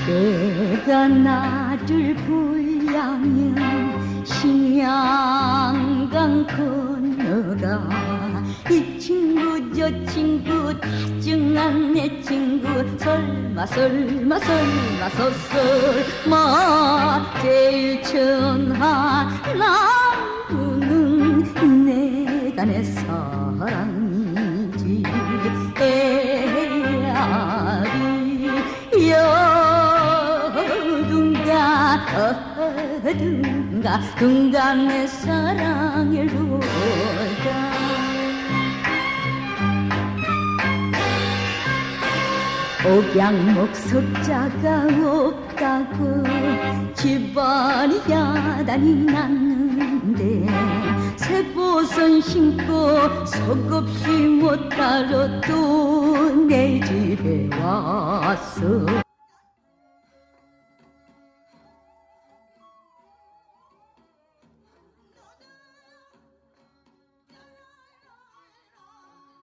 내가 나를 불량여 신양강 건너가 이 친구 저 친구 다정한 내 친구 설마 설마 설마 설마 제일 천한 남부는 내가 내 사랑이지 에아리 어dun가 둥가 내 사랑을 보다 옥양목 석자가 없다고 집안이 야단이 났는데 새보선 신고 속없이 못 따라 또 내 집에 왔어